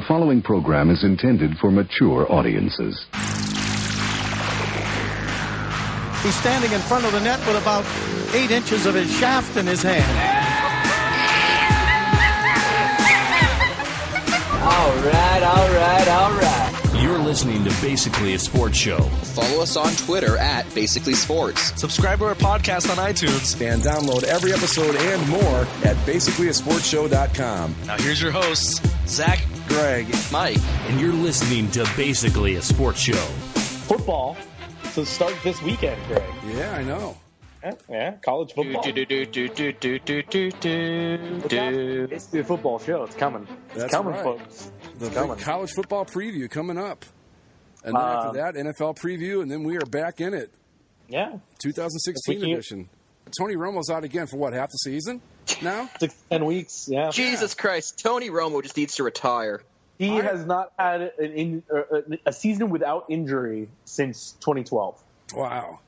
following program is intended for mature audiences. He's standing in front of the net with about 8 inches of his shaft in his hand. All right. You're listening to Basically a Sports Show. Follow us on Twitter at Basically Sports. Subscribe to our podcast on iTunes. And download every episode and more at basicallyasportshow.com. Now here's your hosts, Zach, Greg, Mike. And you're listening to Basically a Sports Show. Football to start this weekend, Greg. Yeah, I know. Yeah, college football. It's the football show. It's coming. That's coming, right. Folks. The big college football preview coming up. And then after that, NFL preview, and then we are back in it. Yeah. 2016 edition. Tony Romo's out again for what, half the season now? 10 weeks, yeah. Jesus Christ, Tony Romo just needs to retire. He has not had a season without injury since 2012. Wow.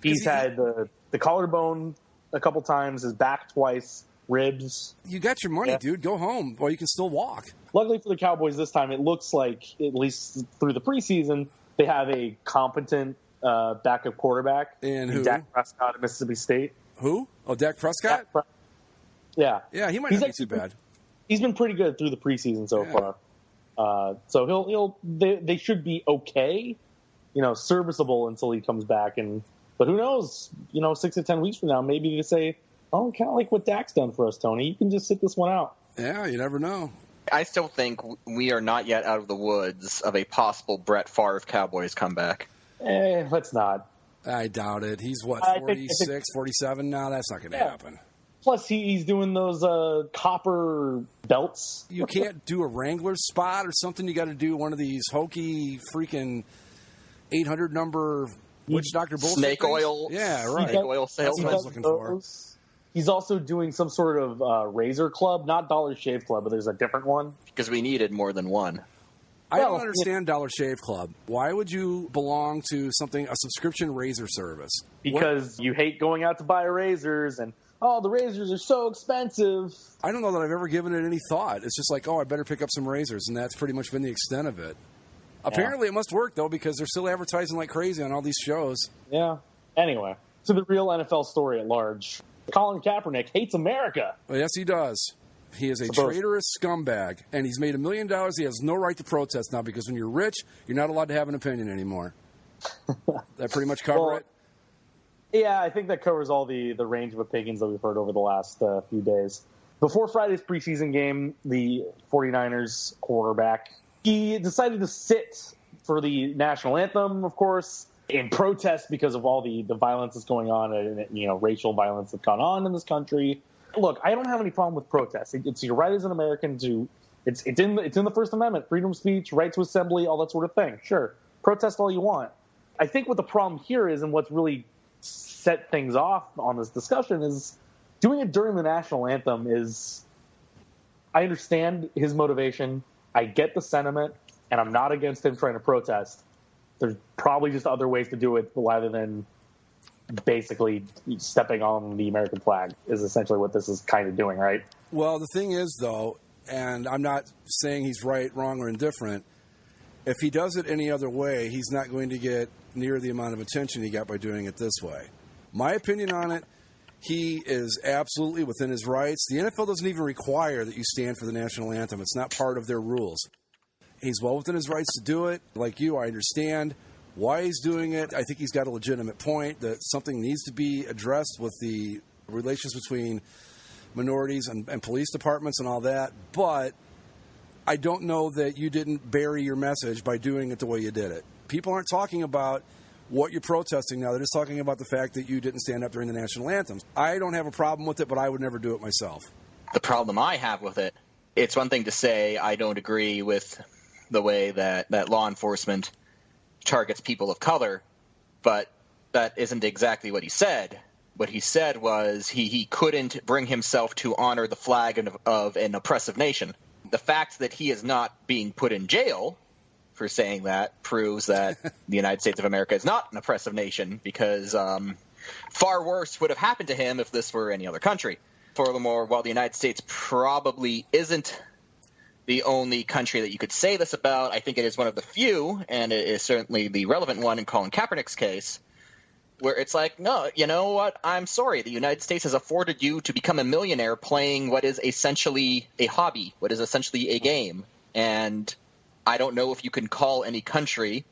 He's had the collarbone a couple times, his back twice, ribs. You got your money, dude. Go home. Well, you can still walk. Luckily for the Cowboys this time, it looks like, at least through the preseason, they have a competent backup quarterback. And who? Dak Prescott at Mississippi State. Who? Oh, Dak Prescott? Yeah. Yeah, he might not be too bad. He's been pretty good through the preseason so far. So they should be okay, serviceable until he comes back. But who knows, 6 to 10 weeks from now, maybe to say, oh, kind of like what Dak's done for us, Tony. You can just sit this one out. Yeah, you never know. I still think we are not yet out of the woods of a possible Brett Favre Cowboys comeback. Let's not. I doubt it. He's, 46, 47 now? That's not going to happen. Plus, he's doing those copper belts. You can't do a Wrangler spot or something. You got to do one of these hokey freaking 800 number witch doctor bullshit Snake things. oil. Yeah, right. Snake oil salesman. That's what I was looking for. He's also doing some sort of razor club, not Dollar Shave Club, but there's a different one. Because we needed more than one. I don't understand Dollar Shave Club. Why would you belong to a subscription razor service? Because you hate going out to buy razors and, the razors are so expensive. I don't know that I've ever given it any thought. It's just like, I better pick up some razors, and that's pretty much been the extent of it. Apparently it must work, though, because they're still advertising like crazy on all these shows. Yeah. Anyway, to the real NFL story at large. Colin Kaepernick hates America. Well, yes, he does. He is a traitorous scumbag, and he's made $1 million. He has no right to protest now because when you're rich, you're not allowed to have an opinion anymore. That pretty much cover it? Yeah, I think that covers all the range of opinions that we've heard over the last few days. Before Friday's preseason game, the 49ers quarterback, he decided to sit for the national anthem, of course, in protest because of all the violence that's going on and racial violence that's gone on in this country. Look, I don't have any problem with protests. It's your right as an American to it's in the First Amendment, freedom of speech, right to assembly, all that sort of thing. Sure, protest all you want. I think what the problem here is, and what's really set things off on this discussion, is doing it during the national anthem is. I understand his motivation. I get the sentiment, and I'm not against him trying to protest. There's probably just other ways to do it rather than basically stepping on the American flag is essentially what this is kind of doing, right? Well, the thing is, though, and I'm not saying he's right, wrong, or indifferent, if he does it any other way, he's not going to get near the amount of attention he got by doing it this way. My opinion on it, he is absolutely within his rights. The NFL doesn't even require that you stand for the national anthem. It's not part of their rules. He's well within his rights to do it. Like you, I understand why he's doing it. I think he's got a legitimate point that something needs to be addressed with the relations between minorities and police departments and all that. But I don't know that you didn't bury your message by doing it the way you did it. People aren't talking about what you're protesting now. They're just talking about the fact that you didn't stand up during the national anthem. I don't have a problem with it, but I would never do it myself. The problem I have with it, it's one thing to say I don't agree with the way that law enforcement targets people of color, but that isn't exactly what he said. What he said was he couldn't bring himself to honor the flag of an oppressive nation. The fact that he is not being put in jail for saying that proves that the United States of America is not an oppressive nation, because far worse would have happened to him if this were any other country. Furthermore, while the United States probably isn't the only country that you could say this about. I think it is one of the few, and it is certainly the relevant one in Colin Kaepernick's case, where it's like, no, you know what? I'm sorry. The United States has afforded you to become a millionaire playing what is essentially a hobby, what is essentially a game. And I don't know if you can call any country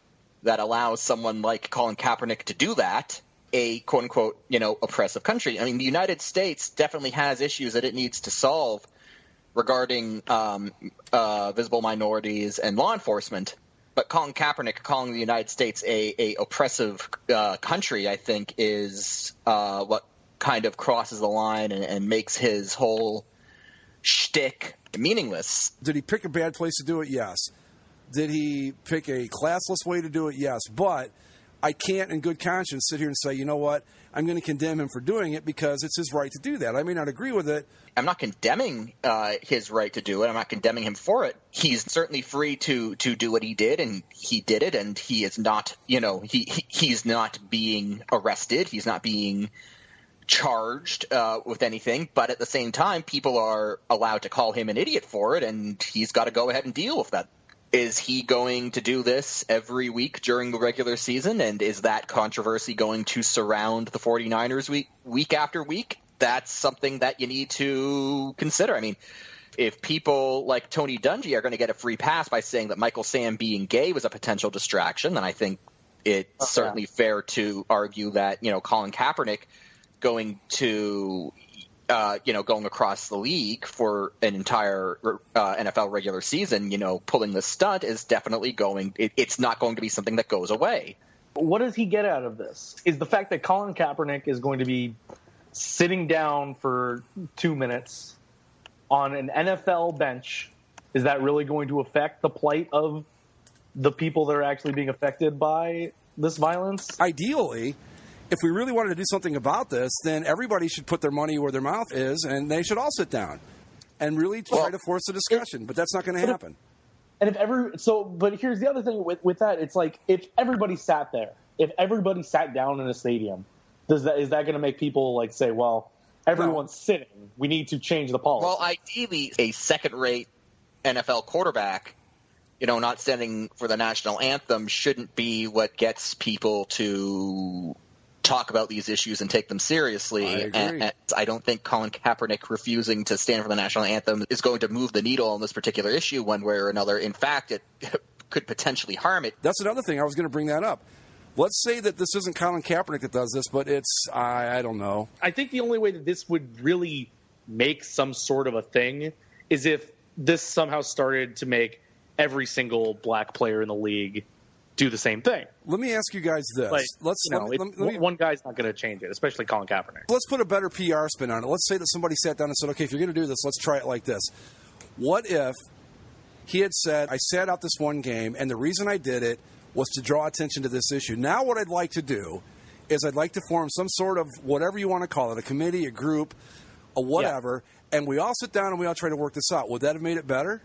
that allows someone like Colin Kaepernick to do that a quote-unquote, oppressive country. I mean, the United States definitely has issues that it needs to solve regarding visible minorities and law enforcement. But Colin Kaepernick calling the United States a oppressive country, I think, is what kind of crosses the line and makes his whole shtick meaningless. Did he pick a bad place to do it? Yes. Did he pick a classless way to do it? Yes. But I can't in good conscience sit here and say, you know what, I'm going to condemn him for doing it because it's his right to do that. I may not agree with it. I'm not condemning his right to do it. I'm not condemning him for it. He's certainly free to do what he did, and he did it, and he is not, he's not being arrested. He's not being charged with anything. But at the same time, people are allowed to call him an idiot for it, and he's got to go ahead and deal with that. Is he going to do this every week during the regular season? And is that controversy going to surround the 49ers week after week? That's something that you need to consider. I mean, if people like Tony Dungy are going to get a free pass by saying that Michael Sam being gay was a potential distraction, then I think it's certainly fair to argue that, Colin Kaepernick going to going across the league for an entire NFL regular season, pulling the stunt is definitely it's not going to be something that goes away. What does he get out of this? Is the fact that Colin Kaepernick is going to be sitting down for 2 minutes on an NFL bench, is that really going to affect the plight of the people that are actually being affected by this violence? Ideally, if we really wanted to do something about this, then everybody should put their money where their mouth is, and they should all sit down and really try to force a discussion. But that's not going to happen. But here's the other thing with that: it's like if everybody sat there, if everybody sat down in a stadium, is that going to make people like say, well, everyone's sitting, we need to change the policy? Well, ideally, a second-rate NFL quarterback, not standing for the national anthem, shouldn't be what gets people to talk about these issues and take them seriously. I agree. And I don't think Colin Kaepernick refusing to stand for the national anthem is going to move the needle on this particular issue one way or another. In fact, it could potentially harm it. That's another thing. I was going to bring that up. Let's say that this isn't Colin Kaepernick that does this, but it's, I don't know. I think the only way that this would really make some sort of a thing is if this somehow started to make every single black player in the league do the same thing. Let me ask you guys this. One guy's not going to change it, especially Colin Kaepernick. Let's put a better PR spin on it. Let's say that somebody sat down and said, okay, if you're going to do this, let's try it like this. What if he had said, I sat out this one game, and the reason I did it was to draw attention to this issue. Now what I'd like to do is I'd like to form some sort of, whatever you want to call it, a committee, a group, a whatever, and we all sit down and we all try to work this out. Would that have made it better?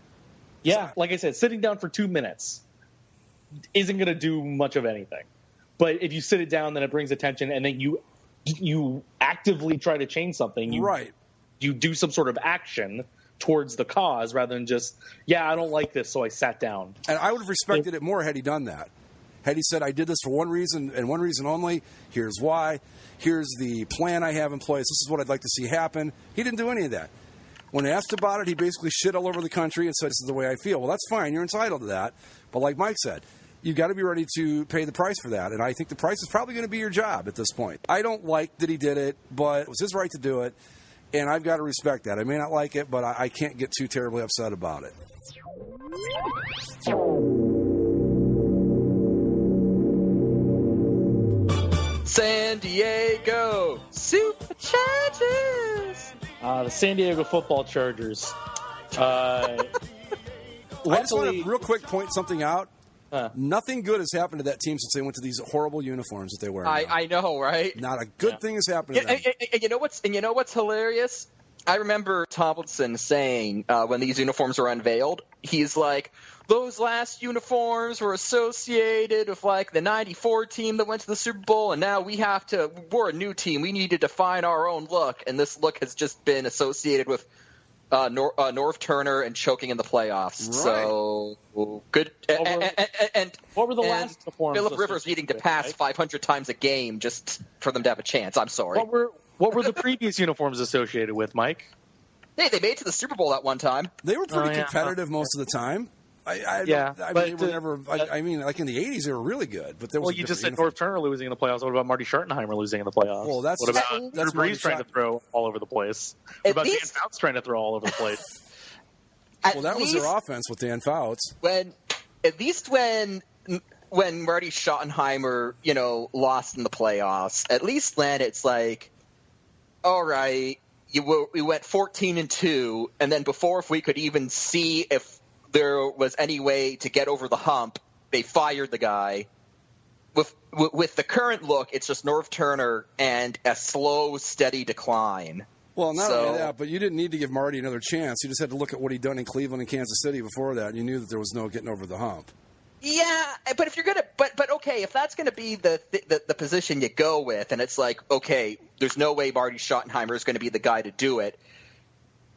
Yeah, like I said, sitting down for 2 minutes isn't going to do much of anything. But if you sit it down, then it brings attention, and then you actively try to change something. You do some sort of action towards the cause rather than just, I don't like this, so I sat down. And I would have respected it more had he done that. Had he said, I did this for one reason and one reason only, here's why, here's the plan I have in place, this is what I'd like to see happen. He didn't do any of that. When asked about it, he basically shit all over the country and said, this is the way I feel. Well, that's fine. You're entitled to that. But like Mike said, you've got to be ready to pay the price for that. And I think the price is probably going to be your job at this point. I don't like that he did it, but it was his right to do it. And I've got to respect that. I may not like it, but I can't get too terribly upset about it. San Diego Superchargers! The San Diego football Chargers. I just want to real quick point something out. Nothing good has happened to that team since they went to these horrible uniforms that they wear. I know, right? Not a good thing has happened to them. And you know what's hilarious? I remember Tomlinson saying when these uniforms were unveiled, he's like, those last uniforms were associated with like the '94 team that went to the Super Bowl, and now we're a new team. We need to define our own look, and this look has just been associated with Norv Turner and choking in the playoffs. Right. So good. What were the last uniforms? Philip Rivers needing to pass 500 times a game just for them to have a chance. I'm sorry. What were the previous uniforms associated with, Mike? Hey, they made it to the Super Bowl that one time. They were pretty competitive most of the time. They were never. I mean, like in the '80s, they were really good. But there was you just said Norv Turner losing in the playoffs. What about Marty Schottenheimer losing in the playoffs? Well, what about Drew Brees trying to throw all over the place? What about Dan Fouts trying to throw all over the place? Well, that was their offense with Dan Fouts. When Marty Schottenheimer, lost in the playoffs, at least then it's like, all right, we went 14-2, and then before, if we could even see if there was any way to get over the hump, they fired the guy. With the current look, it's just Norv Turner and a slow, steady decline. Well, not only that, but you didn't need to give Marty another chance. You just had to look at what he'd done in Cleveland and Kansas City before that, and you knew that there was no getting over the hump. Yeah, but if you're gonna, but okay, if that's gonna be the position you go with, and it's like, okay, there's no way Marty Schottenheimer is going to be the guy to do it.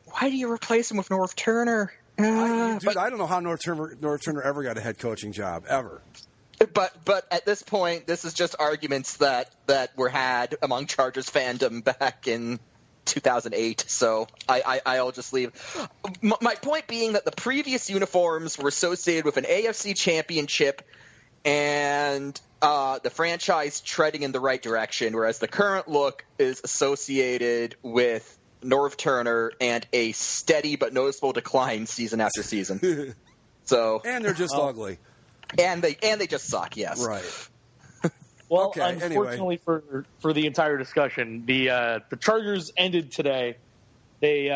Why do you replace him with Norv Turner? I don't know how Norv Turner ever got a head coaching job ever. But at this point, this is just arguments that were had among Chargers fandom back in 2008. So I'll just leave. My point being that the previous uniforms were associated with an AFC championship and the franchise treading in the right direction, whereas the current look is associated with Norv Turner and a steady but noticeable decline season after season. And they're just ugly. And they just suck, yes. Right. Well, okay, unfortunately for the entire discussion, the Chargers ended today. They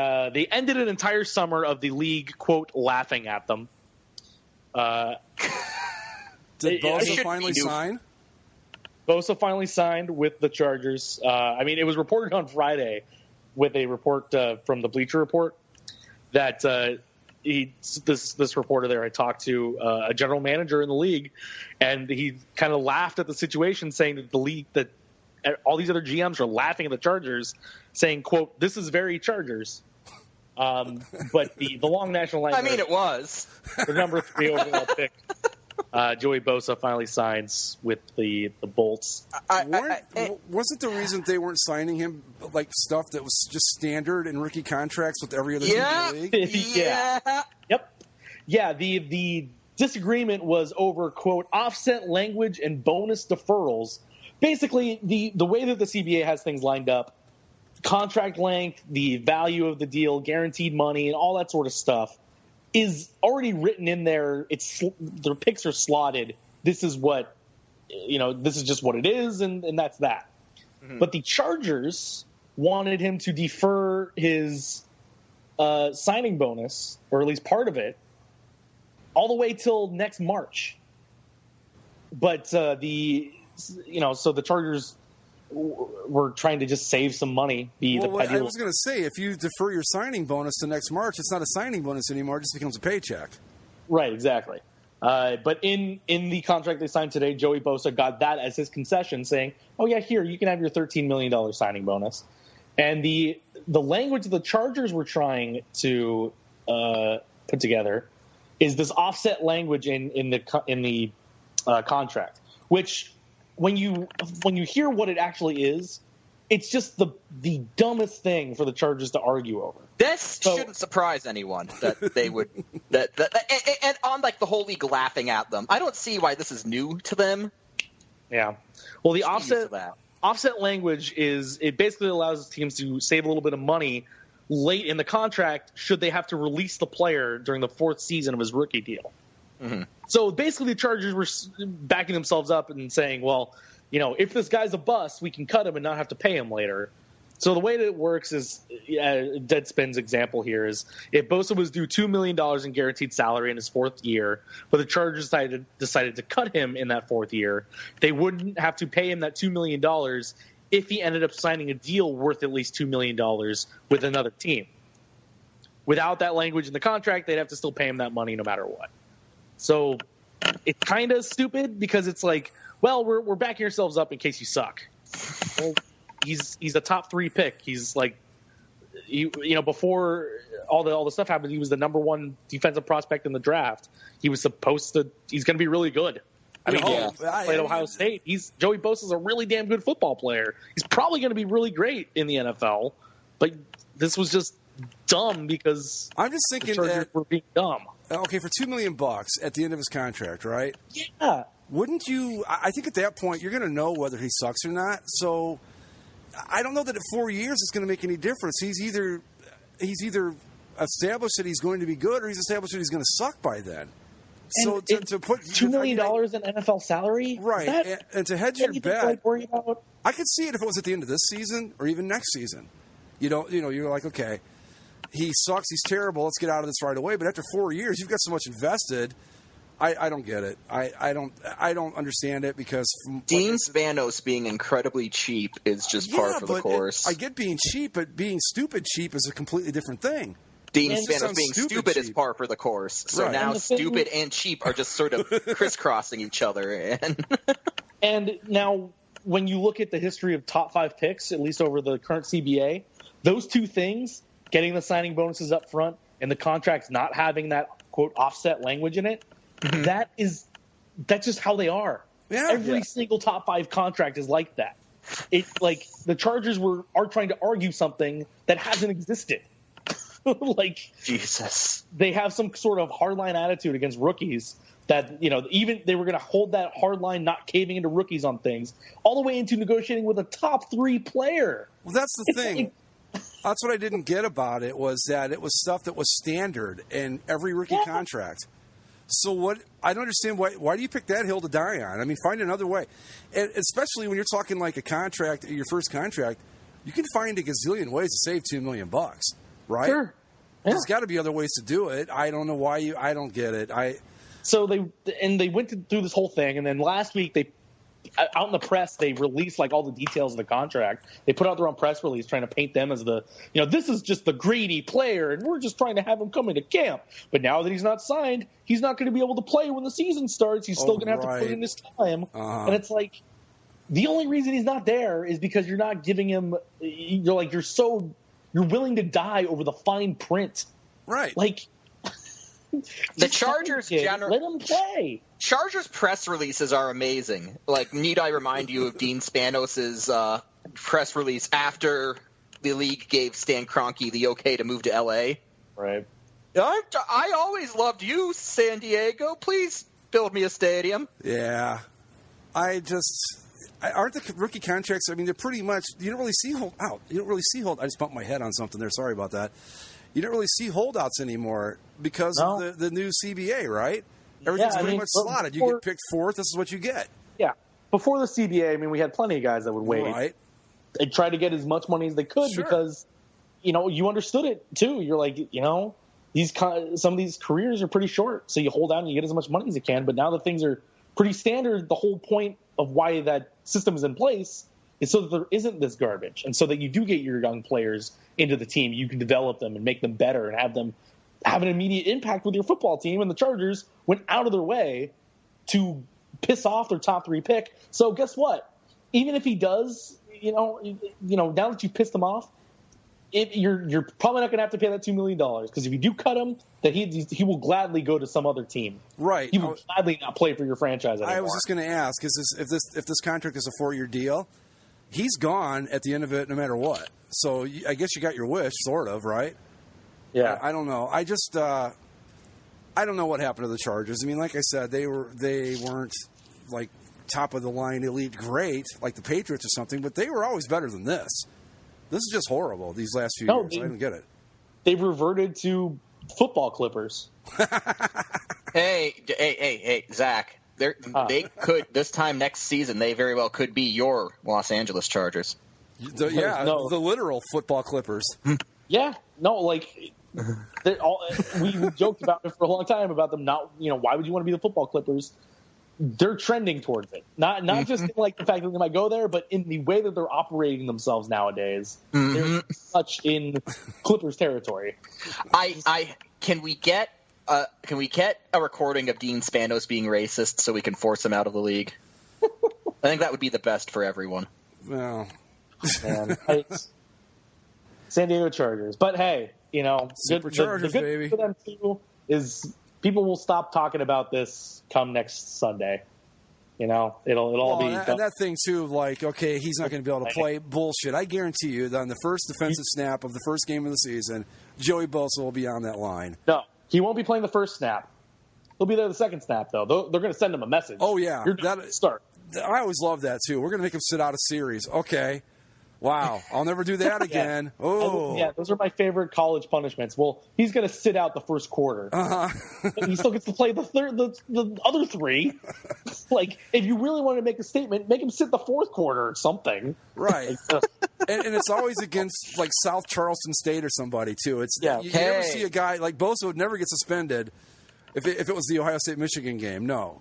ended an entire summer of the league, quote, laughing at them. Did Bosa finally sign? Bosa finally signed with the Chargers. It was reported on Friday with a report from the Bleacher Report that this reporter there I talked to a general manager in the league, and he kind of laughed at the situation, saying that the league, that all these other GMs are laughing at the Chargers, saying, quote, "This is very Chargers." But the long national line. It was the number 3 overall pick. Joey Bosa finally signs with the Bolts. Wasn't the reason they weren't signing him like stuff that was just standard in rookie contracts with every other team in the league? Yep. Yeah, the disagreement was over, quote, offset language and bonus deferrals. Basically, the way that the CBA has things lined up, contract length, the value of the deal, guaranteed money, and all that sort of stuff is already written in there. Their picks are slotted. This is what, this is just what it is, and that's that. Mm-hmm. But the Chargers wanted him to defer his signing bonus, or at least part of it, all the way till next March. But so the Chargers were trying to just save some money. I was going to say, if you defer your signing bonus to next March, it's not a signing bonus anymore. It just becomes a paycheck. Right, exactly. But in the contract they signed today, Joey Bosa got that as his concession, saying, "Oh yeah, here you can have your $13 million signing bonus." And the language the Chargers were trying to put together is this offset language in the contract, which when you hear what it actually is, it's just the dumbest thing for the Chargers to argue over. This shouldn't surprise anyone that they would and on like the whole league laughing at them. I don't see why this is new to them. Yeah. Well, the offset language is, it basically allows teams to save a little bit of money late in the contract should they have to release the player during the 4th season of his rookie deal. Mm-hmm. So basically the Chargers were backing themselves up and saying, well, if this guy's a bust, we can cut him and not have to pay him later. So the way that it works is, Deadspin's example here is, if Bosa was due $2 million in guaranteed salary in his 4th year, but the Chargers decided to cut him in that 4th year, they wouldn't have to pay him that $2 million if he ended up signing a deal worth at least $2 million with another team. Without that language in the contract, they'd have to still pay him that money no matter what. So it's kind of stupid because it's like, well, we're backing ourselves up in case you suck. Well, he's a top 3 pick. He's like before all the stuff happened, he was the number one defensive prospect in the draft. He was supposed to. He's going to be really good. I mean, he played Ohio State. Joey Bosa's a really damn good football player. He's probably going to be really great in the NFL. But this was just dumb because I'm just thinking the Chargers were being dumb. Okay, for $2 million at the end of his contract, right? Yeah. Wouldn't you? I think at that point you're going to know whether he sucks or not. So I don't know that at 4 years it's going to make any difference. He's either established that he's going to be good, or he's established that he's going to suck by then. So to put $2 million in NFL salary, right, and to hedge your bet, worry about. I could see it if it was at the end of this season or even next season. You're like, okay, he sucks, he's terrible, let's get out of this right away. But after 4 years, you've got so much invested. I don't get it. I don't understand it because Dean Spanos being incredibly cheap is just par for the course. I get being cheap, but being stupid cheap is a completely different thing. Dean Spanos being stupid is par for the course. So now stupid and cheap are just sort of crisscrossing each other. And now when you look at the history of top 5 picks, at least over the current CBA, those two things, getting the signing bonuses up front and the contracts not having that, quote, offset language in it, that's just how they are. Yeah, Every single top 5 contract is like that. It's like the Chargers are trying to argue something that hasn't existed. Like Jesus, they have some sort of hardline attitude against rookies that, even they were going to hold that hardline, not caving into rookies on things, all the way into negotiating with a top 3 player. Well, that's the thing. That's what I didn't get about it, was that it was stuff that was standard in every rookie contract. So what? I don't understand why do you pick that hill to die on? I mean, find another way, and especially when you're talking like a contract, your first contract, you can find a gazillion ways to save $2 million, right? Sure. Yeah. There's got to be other ways to do it. I don't know why I don't get it. So they went through this whole thing, and then last week they, out in the press, they released like all the details of the contract. They put out their own press release trying to paint them as this is just the greedy player, and we're just trying to have him come into camp. But now that he's not signed, he's not going to be able to play when the season starts. He's still going to have to put in his time. And it's like, the only reason he's not there is because you're not giving him. You're willing to die over the fine print, right? Like. The Chargers let him play. Chargers press releases are amazing. Like, need I remind you of Dean Spanos' press release after the league gave Stan Kroenke the okay to move to L.A.? Right. I always loved you, San Diego. Please build me a stadium. Yeah. Aren't the rookie contracts? I mean, they're pretty much. You don't really see hold out. You don't really see hold. I just bumped my head on something there. Sorry about that. You don't really see holdouts anymore because of the new CBA, right? Everything's pretty much slotted. You get picked 4th. This is what you get. Yeah. Before the CBA, I mean, we had plenty of guys that would wait. Right. They tried to get as much money as they could because, you understood it too. You're like, some of these careers are pretty short, so you hold out and you get as much money as you can. But now that things are pretty standard, the whole point of why that system is in place is so that there isn't this garbage, and so that you do get your young players into the team. You can develop them and make them better and have them have an immediate impact with your football team. And the Chargers went out of their way to piss off their top 3 pick. So guess what? Even if he does, now that you pissed him off, you're probably not going to have to pay that $2 million, because if you do cut him, that he will gladly go to some other team. Right. He will gladly not play for your franchise anymore. I was just going to ask: if this contract is a 4-year deal, he's gone at the end of it, no matter what. So I guess you got your wish, sort of, right? Yeah. I don't know. I just I don't know what happened to the Chargers. I mean, like I said, they weren't like top of the line, elite, great like the Patriots or something, but they were always better than this. This is just horrible. These last few years, I don't get it. They've reverted to football clippers. Hey, Zach. They could, this time next season, they very well could be your Los Angeles Chargers. The literal football clippers. Yeah, no, like we joked about it for a long time about them not. Why would you want to be the football clippers? They're trending towards it. Not just in like the fact that they might go there, but in the way that they're operating themselves nowadays. They're much in Clippers territory. Can we get a recording of Dean Spanos being racist so we can force him out of the league? I think that would be the best for everyone. Well, man, San Diego Chargers. But hey, Superchargers, the good baby. for them too is people will stop talking about this come next Sunday. It'll all be. And that thing too, like, okay, he's not going to be able to play. Bullshit. I guarantee you that on the first defensive snap of the first game of the season, Joey Bosa will be on that line. No, he won't be playing the first snap. He'll be there the second snap, though. They're going to send him a message. Oh, yeah. You're going to start. I always love that, too. We're going to make him sit out a series. Okay. Wow. I'll never do that again. Yeah. Oh. Yeah, those are my favorite college punishments. Well, he's going to sit out the first quarter. He still gets to play the other three. Like, if you really want to make a statement, make him sit the fourth quarter or something. Right. and it's always against, like, South Charleston State or somebody, too. It's You never see a guy, like, Bosa would never get suspended if it was the Ohio State-Michigan game. No.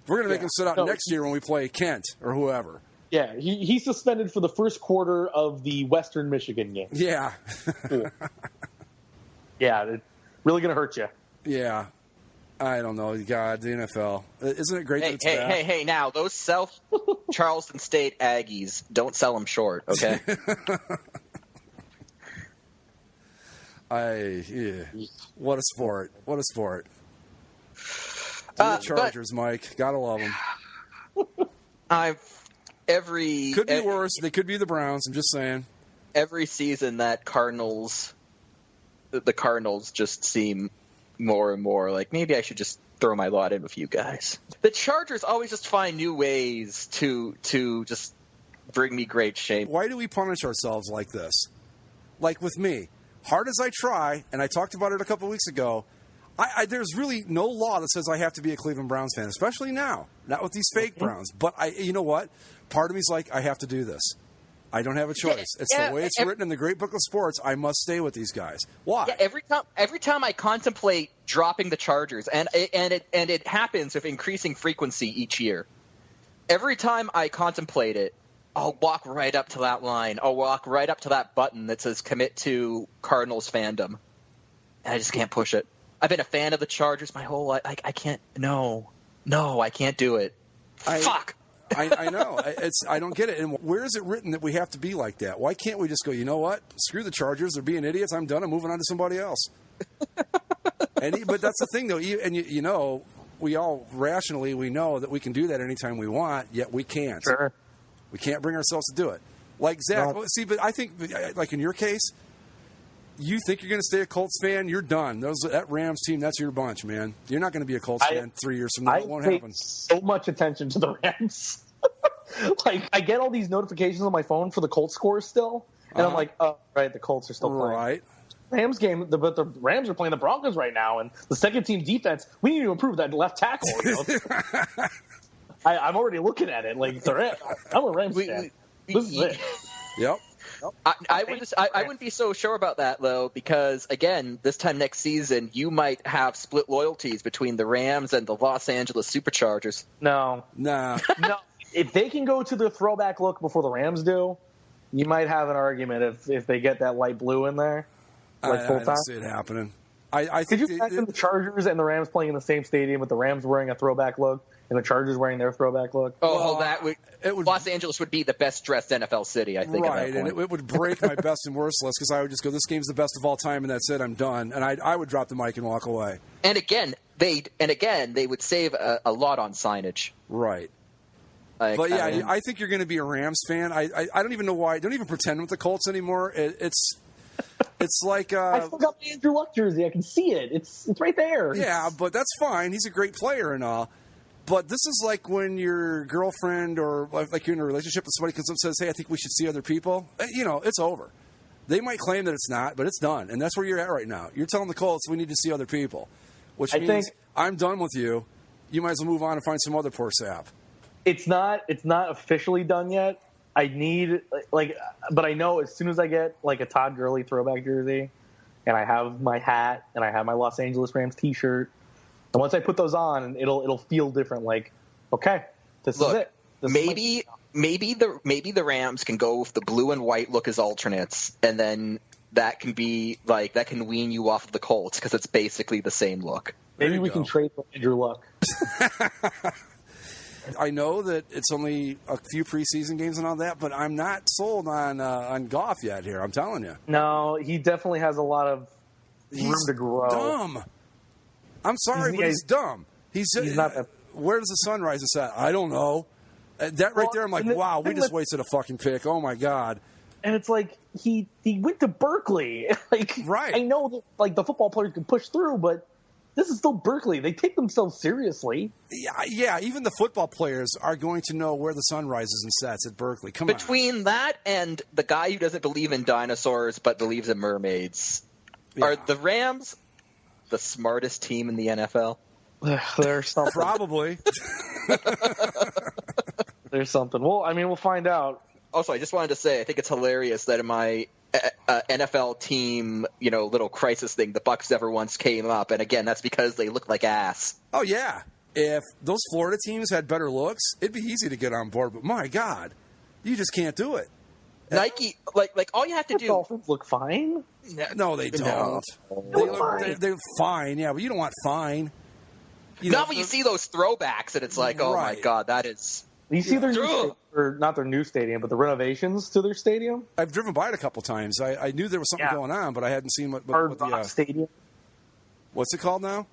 We're going to make him sit out next year when we play Kent or whoever. Yeah, he's suspended for the first quarter of the Western Michigan game. Yeah. Cool. Yeah, it's really going to hurt you. Yeah. I don't know. God, the NFL. Isn't it great that it's back? Hey, now, those South Charleston State Aggies, don't sell them short, okay? What a sport. What a sport. The Chargers, Mike. Gotta love them. Could be worse. They could be the Browns. I'm just saying. Every season that the Cardinals just seem more and more like maybe I should just throw my lot in with you guys. The Chargers always just find new ways to just bring me great shame. Why do we punish ourselves like this? Like with me, hard as I try, and I talked about it a couple weeks ago, there's really no law that says I have to be a Cleveland Browns fan, especially now. Not with these fake Browns. But you know what? Part of me's like, I have to do this. I don't have a choice. It's the way it's written in the great book of sports. I must stay with these guys. Why? Yeah, every time I contemplate dropping the Chargers, and it happens with increasing frequency each year. Every time I contemplate it, I'll walk right up to that line. I'll walk right up to that button that says commit to Cardinals fandom. And I just can't push it. I've been a fan of the Chargers my whole life. I can't. No, I can't do it. Fuck. I know. I don't get it. And where is it written that we have to be like that? Why can't we just go, you know what? Screw the Chargers. They're being idiots. I'm done. I'm moving on to somebody else. But that's the thing, though. And we all rationally, we know that we can do that anytime we want, yet we can't. Sure. We can't bring ourselves to do it. Like Zach, but I think, like in your case, you think you're going to stay a Colts fan, you're done. That Rams team, that's your bunch, man. You're not going to be a Colts fan 3 years from now. It won't happen. I pay so much attention to the Rams. Like, I get all these notifications on my phone for the Colts scores still, and I'm like, oh, right, the Colts are still playing. Right. Rams game, but the Rams are playing the Broncos right now, and the second team defense, we need to improve that left tackle. I'm already looking at it. Like, I'm a Rams fan. This is it. Yep. I wouldn't be so sure about that, though, because, again, this time next season, you might have split loyalties between the Rams and the Los Angeles Superchargers. No. Nah. No. If they can go to the throwback look before the Rams do, you might have an argument if they get that light blue in there. Like full time. I don't see it happening. I Could think you imagine the Chargers and the Rams playing in the same stadium with the Rams wearing a throwback look and the Chargers wearing their throwback look? Los Angeles would be the best dressed NFL city, I think. Right, at that point. And it would break my best and worst list because I would just go, this game's the best of all time, and that's it, I'm done. And I would drop the mic and walk away. And again, they would save a lot on signage. Right. But yeah, I think you're going to be a Rams fan. I don't even know why. Don't even pretend with the Colts anymore. It's like I still got my Andrew Luck jersey. I can see it. It's right there. Yeah, but that's fine. He's a great player and all. But this is like when your girlfriend or like you're in a relationship with somebody comes up and says, "Hey, I think we should see other people." It's over. They might claim that it's not, but it's done, and that's where you're at right now. You're telling the Colts we need to see other people, which means I'm done with you. You might as well move on and find some other poor sap. It's not officially done yet. I need but I know as soon as I get like a Todd Gurley throwback jersey, and I have my hat and I have my Los Angeles Rams T-shirt, and once I put those on, it'll feel different. Like, okay, this is it. Maybe the Rams can go with the blue and white look as alternates, and then that can wean you off of the Colts because it's basically the same look. Maybe we can trade for Andrew Luck. I know that it's only a few preseason games and all that, but I'm not sold on Goff yet here. I'm telling you. No, he definitely has a lot of room to grow. Dumb. I'm sorry, but he's dumb. He's not that. Where does the sun rise and set? I don't know. That right there, I'm like, wow, we just wasted a fucking pick. Oh my god. And it's like he went to Berkeley. Like, right. I know that like the football players can push through, but this is still Berkeley. They take themselves seriously. Yeah. Even the football players are going to know where the sun rises and sets at Berkeley. Come on. Between that and the guy who doesn't believe in dinosaurs but believes in mermaids, are the Rams the smartest team in the NFL? There's something. Probably. There's something. Well, I mean, we'll find out. Also, I just wanted to say, I think it's hilarious that in my NFL team, little crisis thing, the Bucs never once came up. And again, that's because they look like ass. Oh, yeah. If those Florida teams had better looks, it'd be easy to get on board. But my God, you just can't do it. Nike, like all you have to The do. Dolphins look fine. No, they don't. They're fine. Yeah, but you don't want fine. Not when you see those throwbacks and it's like, oh my God, that is. You see their new or not their new stadium, but the renovations to their stadium? I've driven by it a couple times. I knew there was something going on, but I hadn't seen what Hard the Rock Stadium. What's it called now?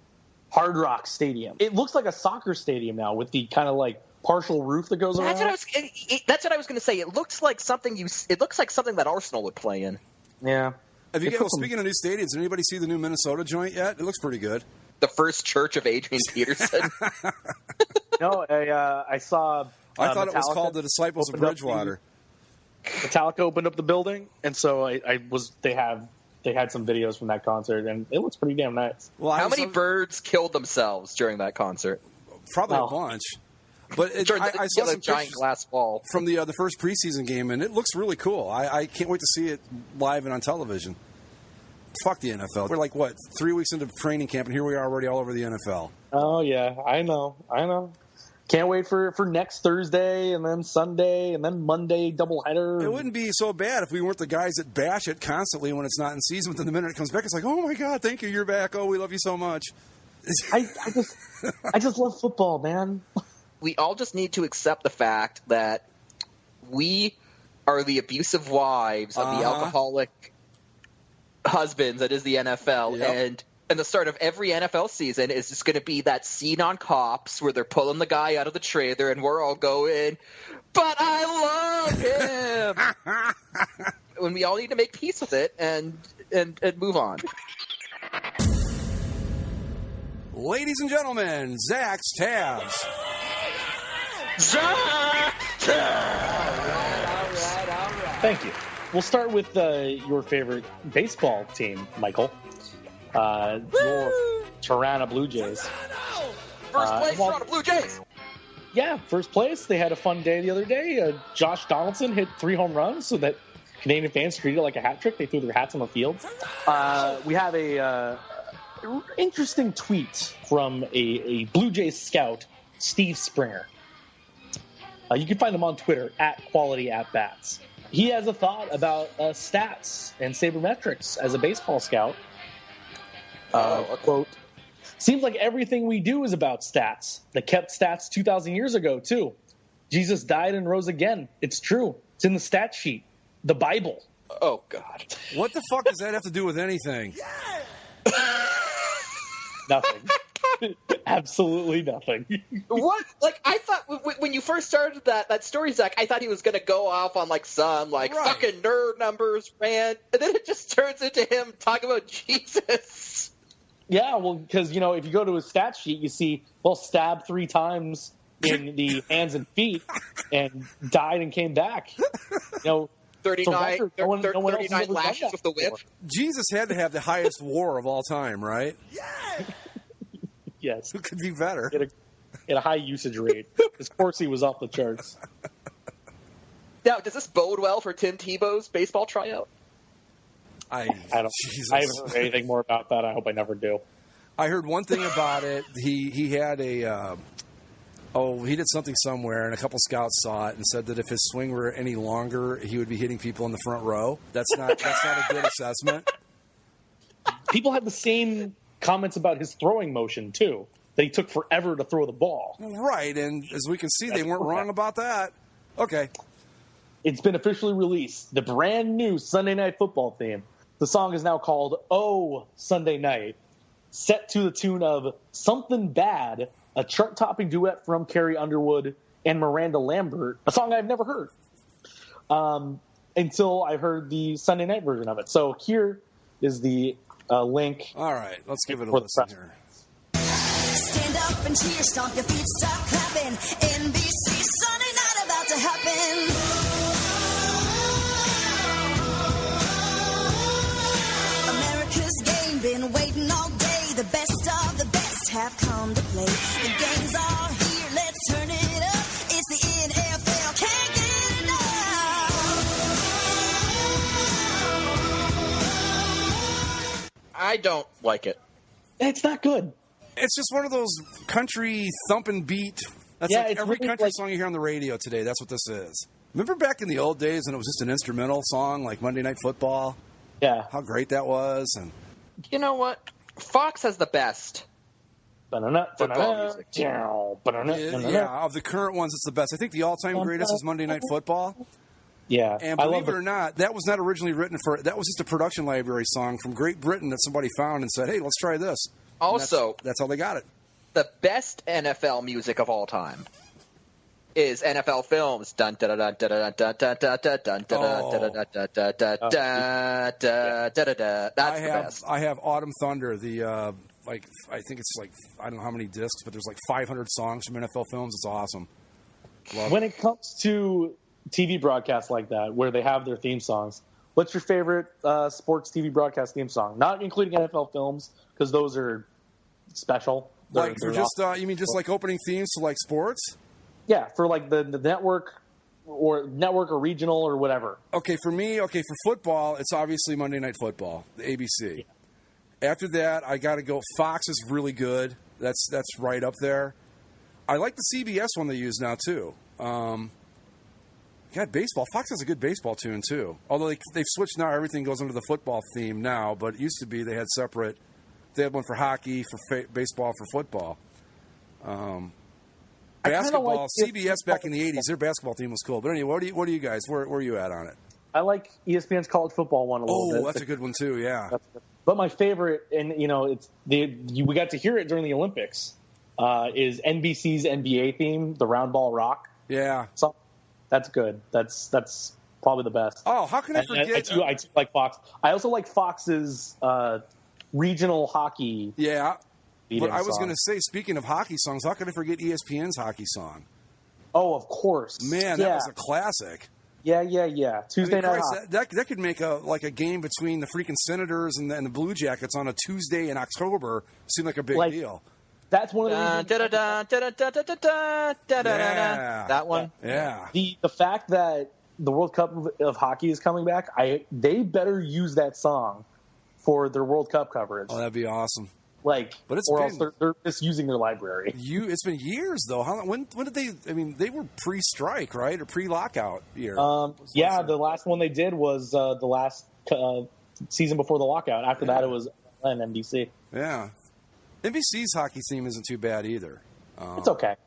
Hard Rock Stadium. It looks like a soccer stadium now with the kind of like partial roof that goes around. That's what I was going to say. It looks like something that Arsenal would play in. Yeah. Speaking of new stadiums, did anybody see the new Minnesota joint yet? It looks pretty good. The First Church of Adrian Peterson. No, I saw. I thought Metallica it was called the Disciples of Bridgewater. Metallica opened up the building, and so they had some videos from that concert, and it looks pretty damn nice. Well, how many birds killed themselves during that concert? Probably a bunch. But I saw some giant glass wall from the first preseason game, and it looks really cool. I can't wait to see it live and on television. Fuck the NFL. We're like, 3 weeks into training camp, and here we are already all over the NFL. Oh, yeah. I know. Can't wait for next Thursday, and then Sunday, and then Monday doubleheader. It wouldn't be so bad if we weren't the guys that bash it constantly when it's not in season, but then the minute it comes back, it's like, oh, my God, thank you, you're back. Oh, we love you so much. I just love football, man. We all just need to accept the fact that we are the abusive wives of the alcoholic husbands that is the NFL, and the start of every NFL season is just going to be that scene on Cops where they're pulling the guy out of the trailer and we're all going, but I love him! When we all need to make peace with it and move on. Ladies and gentlemen, Zach's Tabs. Zach's Tabs! All right. Thank you. We'll start with your favorite baseball team, Michael. Your Toronto Blue Jays. First place, Toronto Blue Jays. Yeah, first place. They had a fun day the other day. Josh Donaldson hit 3 home runs so that Canadian fans treated it like a hat trick. They threw their hats on the field. We have a interesting tweet from a Blue Jays scout, Steve Springer. You can find him on Twitter, @QualityAtBats. He has a thought about stats and sabermetrics as a baseball scout. Quote, seems like everything we do is about stats. They kept stats 2,000 years ago, too. Jesus died and rose again. It's true. It's in the stat sheet. The Bible. Oh, God. What the fuck does that have to do with anything? Nothing. Absolutely nothing. What? Like, I thought when you first started that story, Zach, I thought he was going to go off on some fucking nerd numbers rant, and then it just turns into him talking about Jesus. Yeah, well, because, if you go to his stat sheet, you see, stabbed 3 times in the hands and feet and died and came back. 39 lashes with the whip. Jesus had to have the highest war of all time, right? Yes. Who could be better? He had a high usage rate. His Corsi was off the charts. Now, does this bode well for Tim Tebow's baseball tryout? I haven't heard anything more about that. I hope I never do. I heard one thing about it. He had he did something somewhere, and a couple scouts saw it and said that if his swing were any longer, he would be hitting people in the front row. That's not a good assessment. People had the same comments about his throwing motion too. they took forever to throw the ball. Right, and as we can see, they weren't wrong about that. Okay. It's been officially released. The brand new Sunday Night Football theme. The song is now called Oh Sunday Night, set to the tune of Something Bad, a chart-topping duet from Carrie Underwood and Miranda Lambert, a song I've never heard until I heard the Sunday night version of it. So here is the link. All right, let's give it a listen here. Stand up and cheer, stomp your feet, start clapping. NBC Sunday night about to happen. America's game, been waiting all day. The best of the best have come to play. The games are here, let's turn it up. It's the NFL, can't get enough. I don't like it. It's not good. It's just one of those country thumping beat. That's Yeah, like it's every really country like- song you hear on the radio today. That's what this is. Remember back in the old days when it was just an instrumental song like Monday Night Football? Yeah. How great that was. And You know what? Fox has the best. Football music. yeah, of the current ones, it's the best. I think the all-time greatest is Monday Night Football. Yeah. And believe it or not, that was not originally written for. That was just a production library song from Great Britain that somebody found and said, "Hey, let's try this." And Also, that's how they got it. the best NFL music of all time is NFL Films. Dun da da da da da da da da da dun da da da da da da da da da da. That's the best. I have Autumn Thunder. The I think it's like I don't know how many discs, but there's like 500 songs from NFL Films. It's awesome. When it comes to TV broadcasts like that, where they have their theme songs, what's your favorite sports TV broadcast theme song? Not including NFL Films, because those are special. They're just you mean just like opening themes to like sports? Yeah, for like the network or regional or whatever. Okay, for me, for football, it's obviously Monday Night Football, the ABC. Yeah. After that, I got to go. Fox is really good. That's right up there. I like the CBS one they use now too. Baseball. Fox has a good baseball tune too. Although they've switched now, everything goes under the football theme now. But it used to be they had separate. They had one for hockey, for baseball, for football. Basketball, like CBS back in the 80s, their basketball team was cool. But anyway, what do you guys? Where are you at on it? I like ESPN's college football one a little bit. Oh, that's a good one too. Yeah. But my favorite, and we got to hear it during the Olympics, is NBC's NBA theme, the Round Ball Rock. Yeah. So that's good. That's probably the best. Oh, how can I forget? I too like Fox. I also like Fox's regional hockey. Yeah. But I was going to say, speaking of hockey songs, how could I forget ESPN's hockey song? Oh, of course. Man, that was a classic. Yeah. Tuesday night. That could make a game between the freaking Senators and the Blue Jackets on a Tuesday in October seem like a big deal. That's one of the that one. Yeah. The fact that the World Cup of Hockey is coming back, they better use that song for their World Cup coverage. Oh, that'd be awesome. Else they're just using their library. It's been years though. When did they? I mean, they were pre-strike, right, or pre-lockout year? The last one they did was the last season before the lockout. After that, it was on NBC. Yeah, NBC's hockey theme isn't too bad either. It's okay.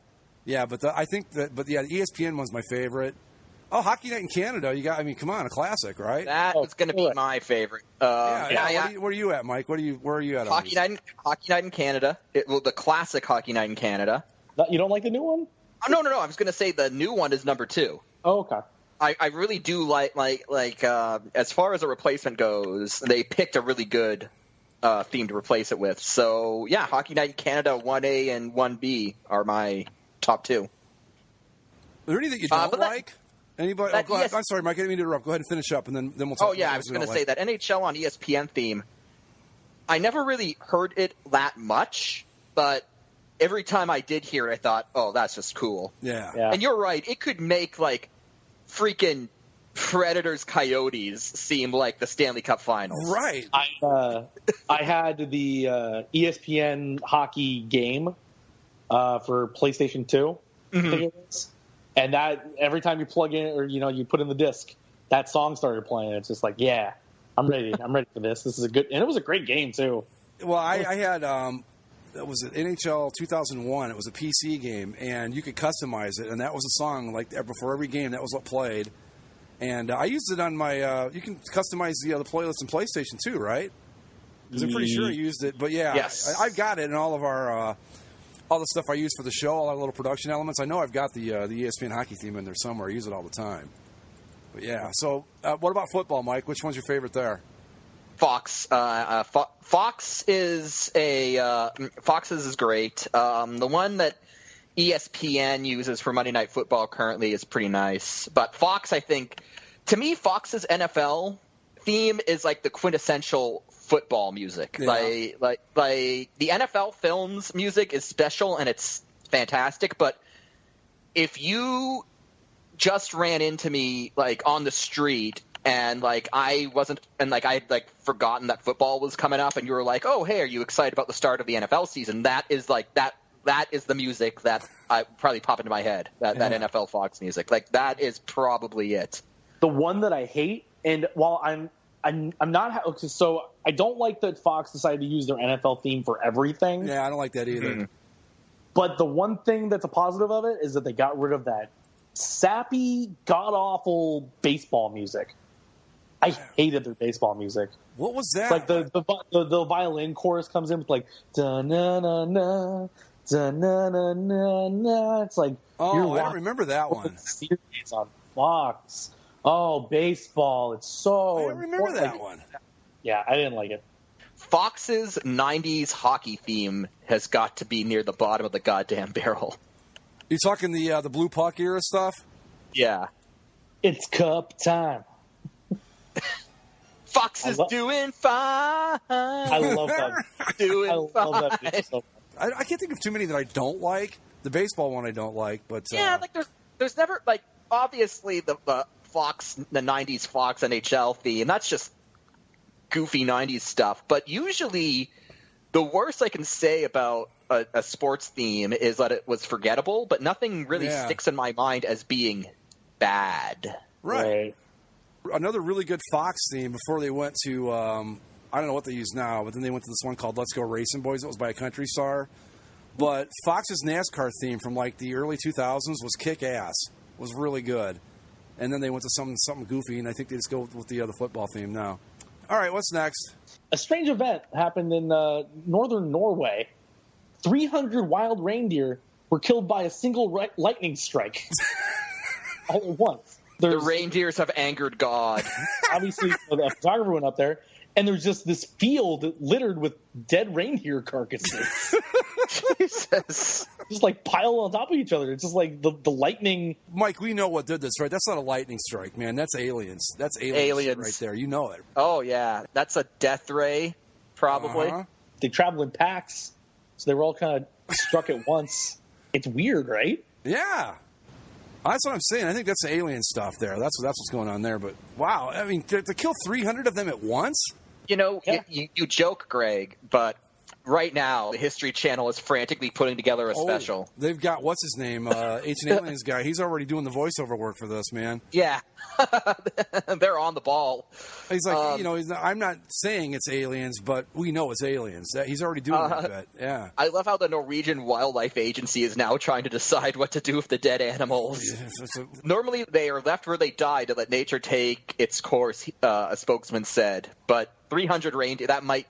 Yeah, but the ESPN one's my favorite. Oh, Hockey Night in Canada. Come on, a classic, right? That was going to be my favorite. Where are you at, Mike? Where are you at? Hockey Night in Canada. The classic Hockey Night in Canada. You don't like the new one? Oh, no. I was going to say the new one is number 2. Oh, okay. I really do like as far as a replacement goes, they picked a really good theme to replace it with. So yeah, Hockey Night in Canada 1A and 1B are my top 2. Is there any that you don't like? Anybody? Go ahead. I'm sorry, Mike. I didn't mean to interrupt. Go ahead and finish up, and then we'll talk. Oh yeah, I was going to say that NHL on ESPN theme. I never really heard it that much, but every time I did hear it, I thought, "Oh, that's just cool." Yeah. And you're right; it could make like freaking Predators Coyotes seem like the Stanley Cup Finals. Right. I had the ESPN hockey game for PlayStation 2. Mm-hmm. And that every time you plug in or you put in the disc, that song started playing. It's just like, yeah, I'm ready. I'm ready for this. This is a good, and it was a great game too. Well, I had that was an NHL 2001. It was a PC game, and you could customize it, and that was a song like before every game. That was what played, and I used it on my. You can customize the playlist in PlayStation too, right? Because I'm pretty sure I used it. But yeah, yes. I've got it in all of our all the stuff I use for the show, all our little production elements. I know I've got the ESPN hockey theme in there somewhere. I use it all the time. But yeah, so what about football, Mike? Which one's your favorite there? Fox. Fox's is great. The one that ESPN uses for Monday Night Football currently is pretty nice. But Fox, I think, to me, Fox's NFL theme is like the quintessential football music. Yeah. Like the NFL films music is special and it's fantastic. But if you just ran into me like on the street and like I wasn't, and like I had like forgotten that football was coming up, and you were like, "Oh, hey, are you excited about the start of the NFL season?" That is like that is the music that I probably pop into my head. That NFL Fox music, like that is probably it. The one that I hate, and while I'm not, so I don't like that Fox decided to use their NFL theme for everything. Yeah, I don't like that either. Mm-hmm. But the one thing that's a positive of it is that they got rid of that sappy, god-awful baseball music. I hated their baseball music. What was that? It's like the violin chorus comes in with like da-na-na-na, da-na-na-na-na. It's like, oh, I don't remember that one. Series on Fox. Oh, baseball. It's so I don't remember that one. Yeah, I didn't like it. Fox's 90s hockey theme has got to be near the bottom of the goddamn barrel. You talking the blue puck era stuff? Yeah. It's cup time. Fox is doing fine. I love that. Love that so I can't think of too many that I don't like. The baseball one I don't like, but yeah, like there's never like obviously the Fox, the 90s Fox NHL theme. That's just goofy 90s stuff. But usually, the worst I can say about a sports theme is that it was forgettable, but nothing really sticks in my mind as being bad. Right. Another really good Fox theme before they went to, I don't know what they use now, but then they went to this one called Let's Go Racing Boys. It was by a country star. But Fox's NASCAR theme from like the early 2000s was kick-ass. It was really good. And then they went to something goofy, and I think they just go with the football theme now. All right, what's next? A strange event happened in northern Norway. 300 wild reindeer were killed by a single lightning strike all at once. The reindeers have angered God. Obviously, the photographer went up there, and there's just this field littered with dead reindeer carcasses. Jesus. Just like piled on top of each other. It's just like the lightning. Mike, we know what did this, right? That's not a lightning strike, man. That's aliens. That's aliens right there. You know it. Oh, yeah. That's a death ray, probably. Uh-huh. They travel in packs, so they were all kind of struck at once. It's weird, right? Yeah. That's what I'm saying. I think that's the alien stuff there. That's what's going on there. But, wow. I mean, to kill 300 of them at once? You know, you joke, Greg, but right now the History Channel is frantically putting together a special. They've got, what's his name, Ancient Aliens guy. He's already doing the voiceover work for this, man. Yeah. They're on the ball. He's like, I'm not saying it's aliens, but we know it's aliens. He's already doing that bit. Yeah. I love how the Norwegian Wildlife Agency is now trying to decide what to do with the dead animals. Normally they are left where they died to let nature take its course, a spokesman said. But 300 reindeer, that might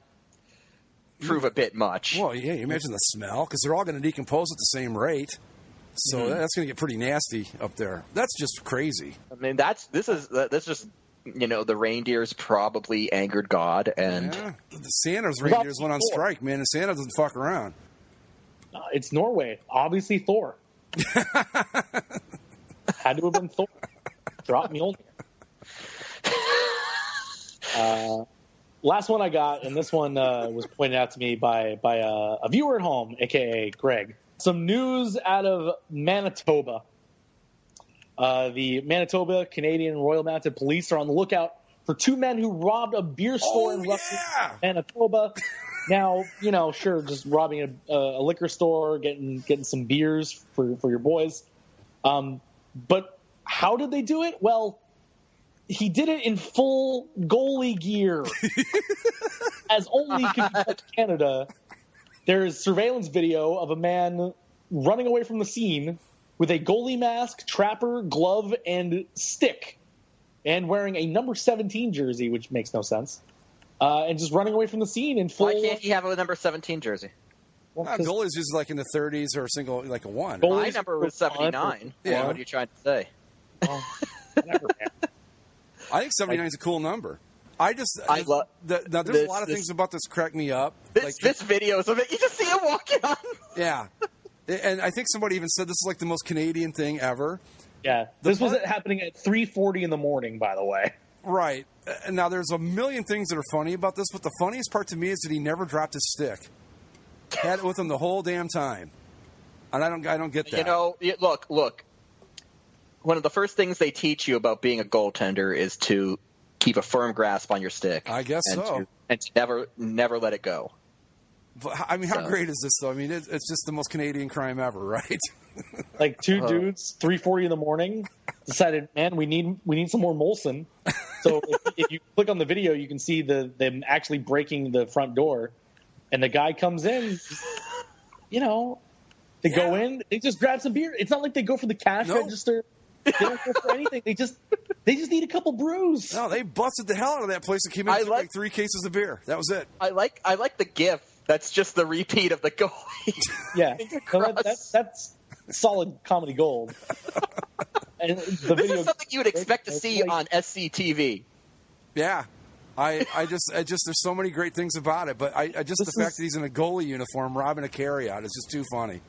prove a bit much. Well, yeah, you imagine the smell, because they're all going to decompose at the same rate. So that's going to get pretty nasty up there. That's just crazy. I mean, that's just, the reindeers probably angered God, and the Santa's reindeers went on strike, man, and Santa doesn't fuck around. It's Norway, obviously Thor. Had to have been Thor. Drop me on here. Last one I got, and this one was pointed out to me by a viewer at home, a.k.a. Greg. Some news out of Manitoba. The Manitoba Canadian Royal Mounted Police are on the lookout for two men who robbed a beer store in Manitoba. Now, sure, just robbing a liquor store, getting some beers for your boys. But how did they do it? Well, he did it in full goalie gear, as only can be done in Canada. there is surveillance video of a man running away from the scene with a goalie mask, trapper, glove, and stick, and wearing a number 17 jersey, which makes no sense, and just running away from the scene in full. Why can't he have a number 17 jersey? Well, goalies usually like in the 30s or single, like a 1. My number was 79. Yeah. What are you trying to say? Well, whatever, man. I think 79 is a cool number. Now, there's a lot of things about this crack me up. This video is of it. You just see him walking on. Yeah. And I think somebody even said this is like the most Canadian thing ever. Yeah. This was happening at 3:40 in the morning, by the way. Right. And now there's a million things that are funny about this, but the funniest part to me is that he never dropped his stick. Had it with him the whole damn time. And I don't get that. You know, look. One of the first things they teach you about being a goaltender is to keep a firm grasp on your stick. I guess so. And to never let it go. But, I mean, how great is this, though? I mean, it's just the most Canadian crime ever, right? Like two dudes, 3:40 in the morning, decided, man, we need some more Molson. So if you click on the video, you can see them actually breaking the front door, and the guy comes in. You know, they go in, they just grab some beer. It's not like they go for the cash register. They don't go for anything. They just need a couple brews. No, they busted the hell out of that place and came in with like 3 cases of beer. That was it. I like the GIF. That's just the repeat of the goalie. Yeah, so that's solid comedy gold. And the this is something you would expect to see on SCTV. Yeah, I just there's so many great things about it, but the fact that he's in a goalie uniform robbing a carryout is just too funny.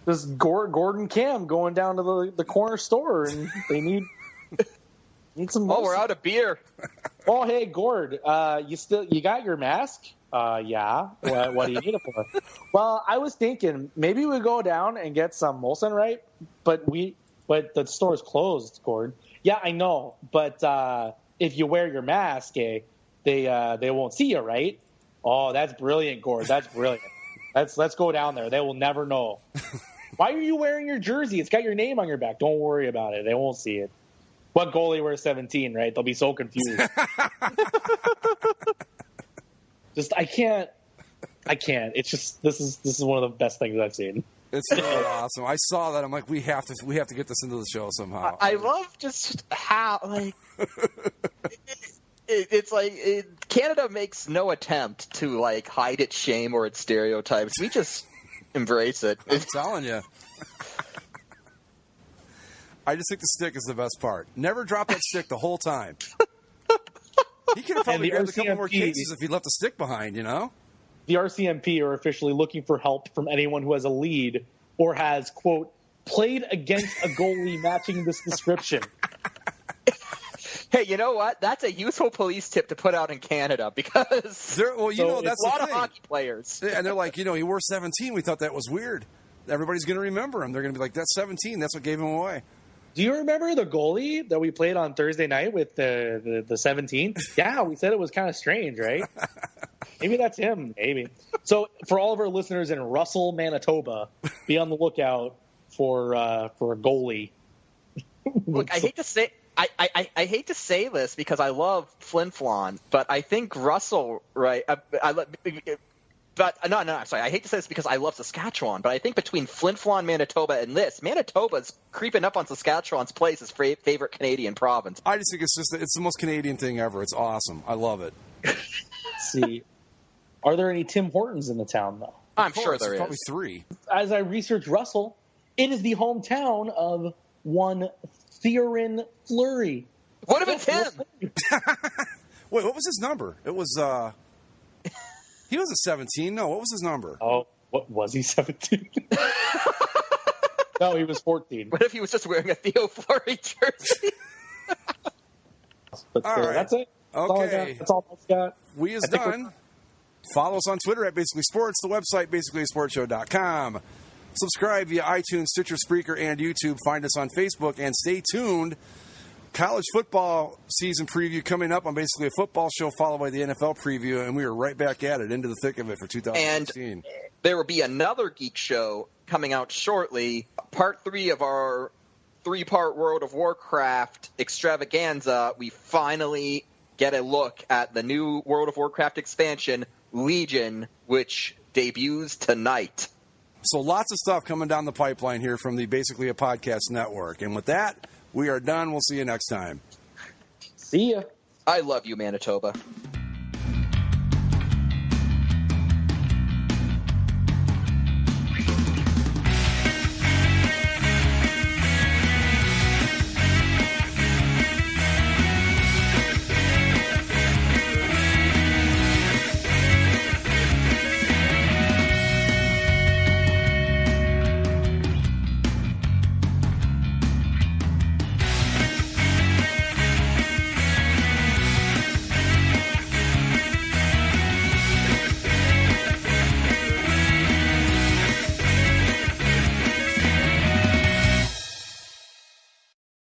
This Gordon Cam going down to the corner store, and they need some. Oh, we're out of beer. Oh, hey, Gord, you got your mask? Yeah. What do you need it for? Well, I was thinking maybe we go down and get some Molson, right? But the store is closed, Gord. Yeah, I know, but if you wear your mask, they won't see you, right? Oh, that's brilliant, Gord. That's brilliant. Let's go down there. They will never know. Why are you wearing your jersey? It's got your name on your back. Don't worry about it. They won't see it. What goalie wears 17, right? They'll be so confused. I can't. It's just this is one of the best things I've seen. It's really awesome. I saw that. I'm like, we have to get this into the show somehow. I love just how like it's like Canada makes no attempt to like hide its shame or its stereotypes. We just embrace it. I'm telling you. I just think the stick is the best part. Never drop that stick the whole time. He could have probably grabbed a couple more cases if he left the stick behind, you know? The RCMP are officially looking for help from anyone who has a lead or has, quote, played against a goalie matching this description. Hey, you know what? That's a useful police tip to put out in Canada because that's a lot of hockey players. And they're like, he wore 17. We thought that was weird. Everybody's going to remember him. They're going to be like, that's 17. That's what gave him away. Do you remember the goalie that we played on Thursday night with the 17? Yeah, we said it was kind of strange, right? Maybe that's him. Maybe. So for all of our listeners in Russell, Manitoba, be on the lookout for a goalie. Look, I hate to say I hate to say this because I love Flin Flon, but I think Russell, right? I'm sorry. I hate to say this because I love Saskatchewan, but I think between Flin Flon, Manitoba, and Manitoba's creeping up on Saskatchewan's place as favorite Canadian province. I just think it's the most Canadian thing ever. It's awesome. I love it. Let's see. Are there any Tim Hortons in the town, though? I'm sure there is. Probably 3. As I researched Russell, it is the hometown of one Theorin Fleury. What if it's him? Wait, what was his number? It was, he was a 17. No, what was his number? Oh, what was he, 17? No, he was 14. What if he was just wearing a Theo Fleury jersey? But all right. That's it. Okay. That's all I've got. We is done. Follow us on Twitter at Basically Sports, the website, basicallyasportshow.com. Subscribe via iTunes, Stitcher, Spreaker, and YouTube. Find us on Facebook, and stay tuned. College football season preview coming up on Basically a Football Show, followed by the NFL preview, and we are right back at it, into the thick of it for 2016. And there will be another Geek Show coming out shortly, part 3 of our 3-part World of Warcraft extravaganza. We finally get a look at the new World of Warcraft expansion, Legion, which debuts tonight. So lots of stuff coming down the pipeline here from the Basically a Podcast Network. And with that, we are done. We'll see you next time. See ya. I love you, Manitoba.